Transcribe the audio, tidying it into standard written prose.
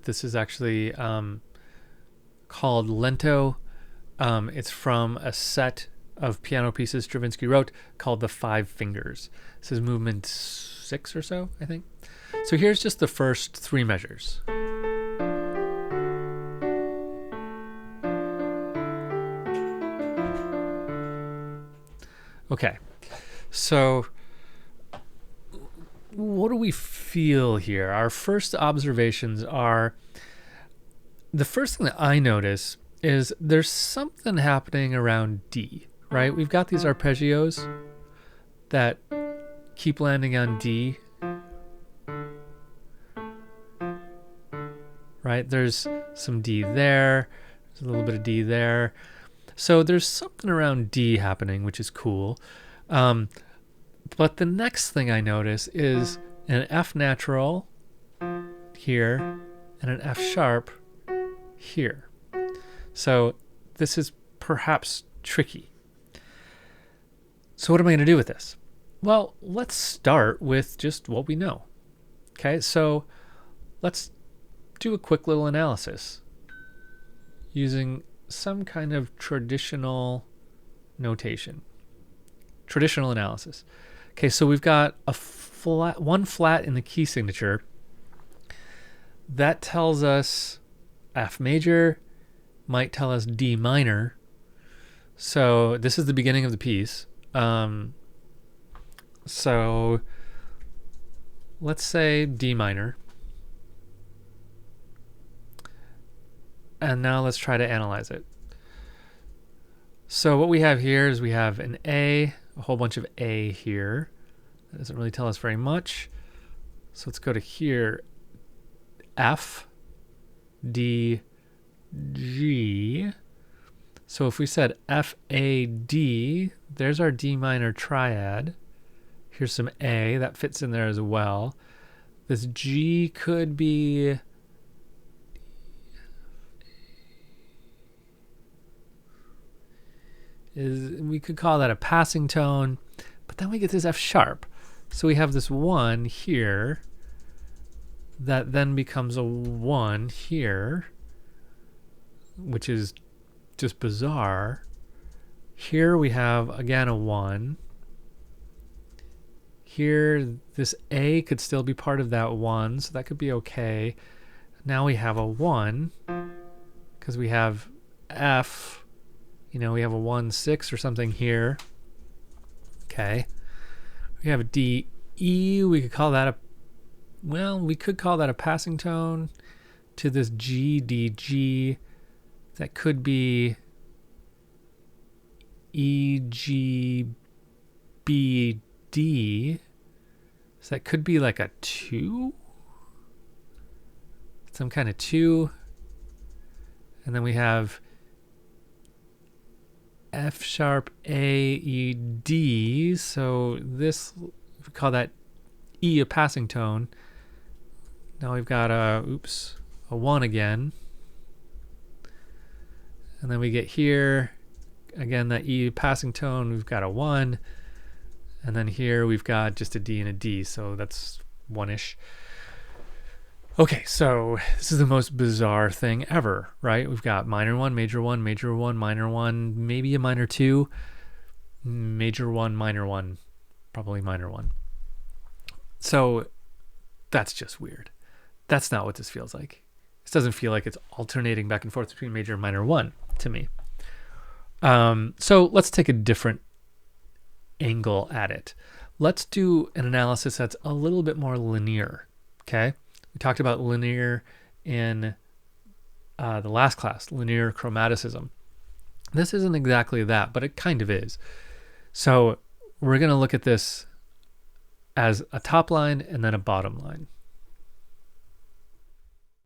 but this is actually called Lento. It's from a set of piano pieces Stravinsky wrote called The Five Fingers. This is movement 6 or so, I think. So here's just the first 3 measures. Okay, so what do we feel here? Our first observations are, the first thing that I notice is there's something happening around D, right? We've got these arpeggios that keep landing on D, right? There's some D there, there's a little bit of D there. So there's something around D happening, which is cool. But the next thing I notice is an F natural here and an F sharp here. So this is perhaps tricky. So what am I going to do with this? Well, let's start with just what we know. Okay, so let's do a quick little analysis using some kind of traditional notation. Traditional analysis. Okay, so we've got one flat in the key signature. That tells us F major, might tell us D minor. So this is the beginning of the piece. So let's say D minor. And now let's try to analyze it. So what we have here is we have an A, a whole bunch of A here. That doesn't really tell us very much. So let's go to here. F, D, G. So if we said F, A, D, there's our D minor triad. Here's some A, that fits in there as well. This G could be we could call that a passing tone, but then we get this F sharp. So we have this 1 here that then becomes a 1 here, which is just bizarre. Here we have again a 1. Here this A could still be part of that 1, so that could be okay. Now we have a 1 because we have F. You know, we have a 1, 6 or something here. Okay. We have a D, E. We could call that we could call that a passing tone to this G, D, G. That could be E, G, B, D. So that could be like a 2. Some kind of 2. And then we have F sharp, A, E, D. So this, we call that E a passing tone. Now we've got a 1 again. And then we get here, again, that E passing tone, we've got a 1. And then here we've got just a D and a D. So that's 1-ish. Okay, so this is the most bizarre thing ever, right? We've got minor 1, major 1, major 1, minor 1, maybe a minor 2, major 1, minor 1, probably minor 1. So that's just weird. That's not what this feels like. This doesn't feel like it's alternating back and forth between major and minor 1 to me. So let's take a different angle at it. Let's do an analysis that's a little bit more linear, okay? We talked about linear in the last class, linear chromaticism. This isn't exactly that, but it kind of is. So we're going to look at this as a top line and then a bottom line.